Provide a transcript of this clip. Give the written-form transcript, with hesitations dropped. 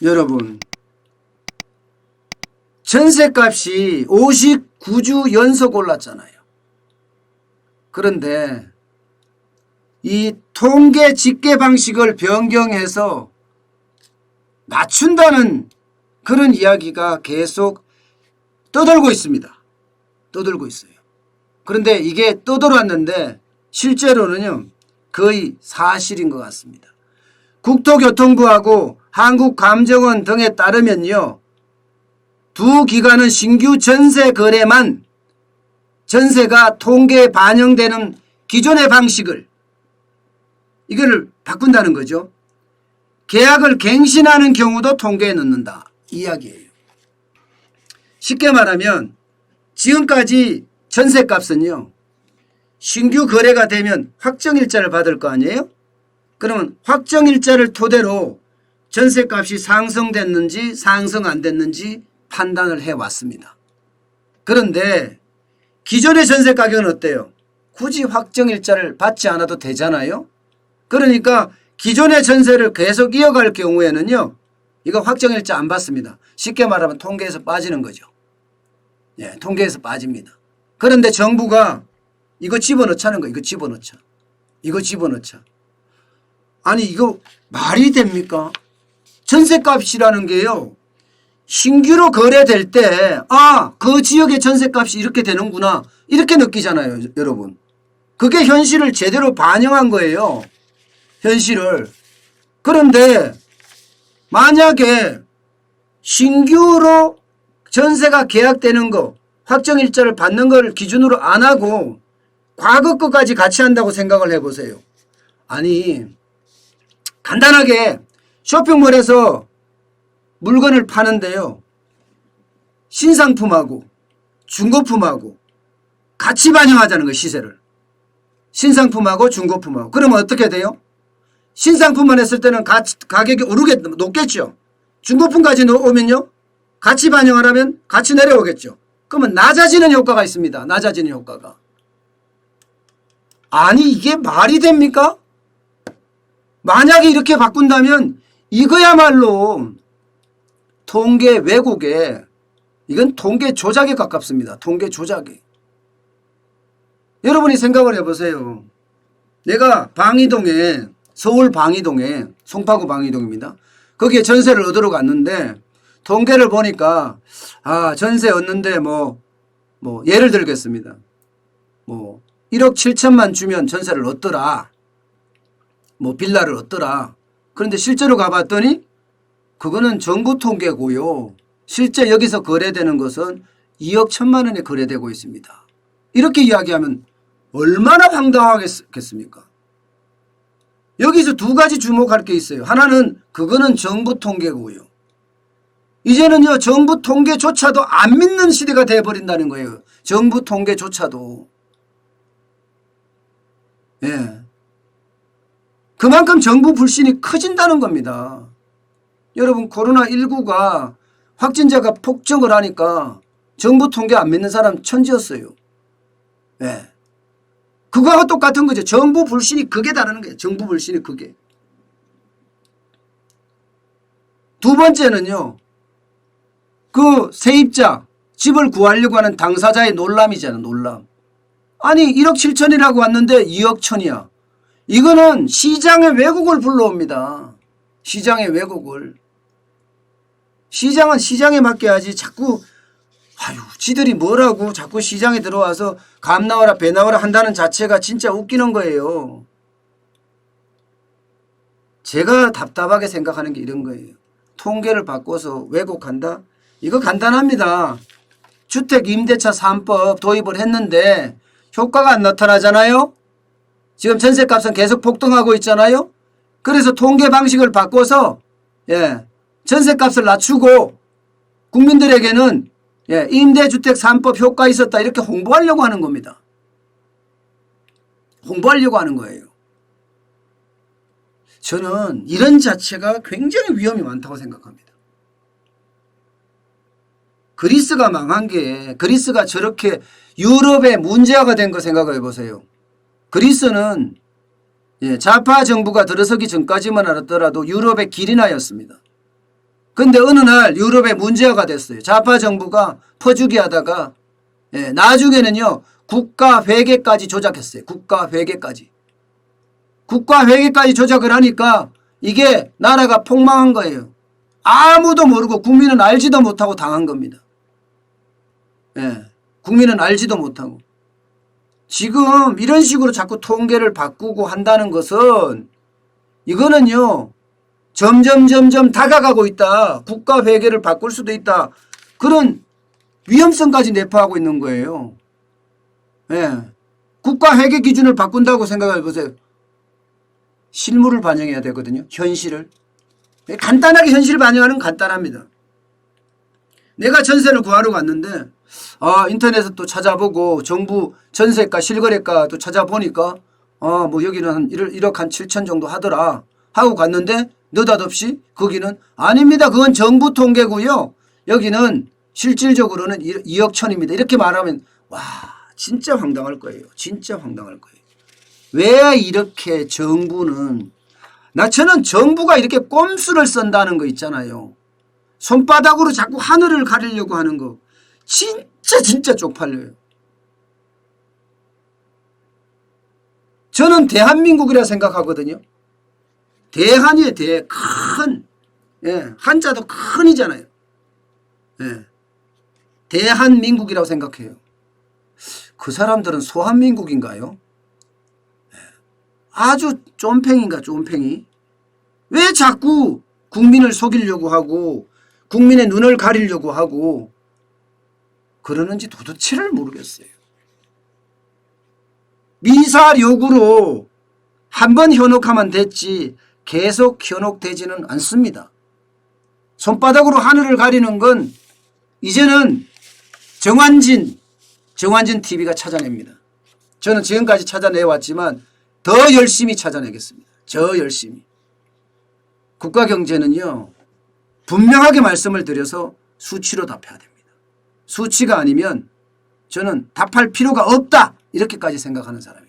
여러분, 전셋값이 59주 연속 올랐잖아요. 그런데 이 통계 집계 방식을 변경해서 낮춘다는 그런 이야기가 계속 떠돌고 있습니다. 떠돌고 있어요. 그런데 이게 떠돌았는데 실제로는요, 거의 사실인 것 같습니다. 국토교통부하고 한국감정원 등에 따르면요, 두 기관은 신규 전세 거래만 전세가 통계에 반영되는 기존의 방식을 이거를 바꾼다는 거죠. 계약을 갱신하는 경우도 통계에 넣는다 이야기예요. 쉽게 말하면 지금까지 전세값은요, 신규 거래가 되면 확정일자를 받을 거 아니에요? 그러면 확정일자를 토대로 전세값이 상승됐는지 상승 안 됐는지 판단을 해왔습니다. 그런데 기존의 전세 가격은 어때요? 굳이 확정일자를 받지 않아도 되잖아요. 그러니까 기존의 전세를 계속 이어갈 경우에는요, 이거 확정일자 안 받습니다. 쉽게 말하면 통계에서 빠지는 거죠. 예, 통계에서 빠집니다. 그런데 정부가 이거 집어넣자는 거예요. 이거 집어넣자. 이거 집어넣자. 아니 이거 말이 됩니까? 전세값이라는 게요, 신규로 거래될 때 그 지역의 전세값이 이렇게 되는구나 이렇게 느끼잖아요. 여러분, 그게 현실을 제대로 반영한 거예요. 현실을. 그런데 만약에 신규로 전세가 계약되는 거, 확정일자를 받는 걸 기준으로 안 하고 과거 것까지 같이 한다고 생각을 해보세요. 아니 간단하게 쇼핑몰에서 물건을 파는데요, 신상품하고 중고품하고 같이 반영하자는 거예요. 시세를. 신상품하고 중고품하고. 그러면 어떻게 돼요? 신상품만 했을 때는 가격이 높겠죠. 중고품까지 오면요, 같이 반영하려면 같이 내려오겠죠. 그러면 낮아지는 효과가 있습니다. 낮아지는 효과가. 아니 이게 말이 됩니까? 만약에 이렇게 바꾼다면 이거야말로 통계 왜곡에, 이건 통계 조작에 가깝습니다. 통계 조작에. 여러분이 생각을 해보세요. 내가 방이동에, 서울 방이동에, 송파구 방이동입니다. 거기에 전세를 얻으러 갔는데 통계를 보니까 전세 얻는데 뭐 예를 들겠습니다. 1억 7천만 주면 전세를 얻더라. 빌라를 얻더라. 그런데 실제로 가봤더니 그거는 정부 통계고요. 실제 여기서 거래되는 것은 2억 1천만 원에 거래되고 있습니다. 이렇게 이야기하면 얼마나 황당하겠습니까? 여기서 두 가지 주목할 게 있어요. 하나는 그거는 정부 통계고요. 이제는요, 정부 통계조차도 안 믿는 시대가 되어버린다는 거예요. 정부 통계조차도. 예. 그만큼 정부 불신이 커진다는 겁니다. 여러분, 코로나19가 확진자가 폭증을 하니까 정부 통계 안 믿는 사람 천지였어요. 예. 그거하고 똑같은 거죠. 정부 불신이 극에 다르는 거예요. 정부 불신이 극에. 두 번째는요, 그 세입자, 집을 구하려고 하는 당사자의 놀람이잖아, 놀람. 아니 1억 7천이라고 왔는데 2억 1천이야. 이거는 시장의 왜곡을 불러옵니다. 시장의 왜곡을. 시장은 시장에 맞게 하지 자꾸 지들이 뭐라고 자꾸 시장에 들어와서 감 나와라 배 나와라 한다는 자체가 진짜 웃기는 거예요. 제가 답답하게 생각하는 게 이런 거예요. 통계를 바꿔서 왜곡한다? 이거 간단합니다. 주택임대차 3법 도입을 했는데 효과가 안 나타나잖아요. 지금 전세값은 계속 폭등하고 있잖아요. 그래서 통계 방식을 바꿔서 전세값을 낮추고 국민들에게는 임대주택 3법 효과 있었다 이렇게 홍보하려고 하는 겁니다. 홍보하려고 하는 거예요. 저는 이런 자체가 굉장히 위험이 많다고 생각합니다. 그리스가 망한 게, 그리스가 저렇게 유럽의 문제화가 된 거 생각해 보세요. 그리스는 좌파 정부가 들어서기 전까지만 알았더라도 유럽의 길이나였습니다. 근데 어느 날 유럽에 문제가 됐어요. 좌파 정부가 퍼주기 하다가 나중에는요. 국가 회계까지 조작했어요. 국가 회계까지. 국가 회계까지 조작을 하니까 이게 나라가 폭망한 거예요. 아무도 모르고 국민은 알지도 못하고 당한 겁니다. 국민은 알지도 못하고. 지금 이런 식으로 자꾸 통계를 바꾸고 한다는 것은 이거는요. 점점 다가가고 있다. 국가 회계를 바꿀 수도 있다. 그런 위험성까지 내포하고 있는 거예요. 국가 회계 기준을 바꾼다고 생각해 보세요. 실물을 반영해야 되거든요. 현실을. 간단하게 현실을 반영하는 건 간단합니다. 내가 전세를 구하러 갔는데 인터넷에 또 찾아보고 정부 전세가 실거래가 또 찾아보니까 뭐 여기는 한 1억 한 7천 정도 하더라 하고 갔는데 느닷없이 거기는 아닙니다. 그건 정부 통계고요. 여기는 실질적으로는 2억 천입니다. 이렇게 말하면 와 진짜 황당할 거예요. 진짜 황당할 거예요. 왜 이렇게 정부는 저는 정부가 이렇게 꼼수를 쓴다는 거 있잖아요. 손바닥으로 자꾸 하늘을 가리려고 하는 거 진짜 쪽팔려요. 저는 대한민국이라 생각하거든요. 대한이에요. 큰. 한자도 큰이잖아요. 대한민국이라고 생각해요. 그 사람들은 소한민국인가요? 아주 쫌팽인가 쫌팽이. 왜 자꾸 국민을 속이려고 하고 국민의 눈을 가리려고 하고 그러는지 도대체를 모르겠어요. 미사력으로 한번 현혹하면 됐지 계속 현혹되지는 않습니다. 손바닥으로 하늘을 가리는 건 이제는 정환진 TV가 찾아냅니다. 저는 지금까지 찾아내왔지만 더 열심히 찾아내겠습니다. 저 열심히. 국가 경제는요. 분명하게 말씀을 드려서 수치로 답해야 됩니다. 수치가 아니면 저는 답할 필요가 없다. 이렇게까지 생각하는 사람이에요.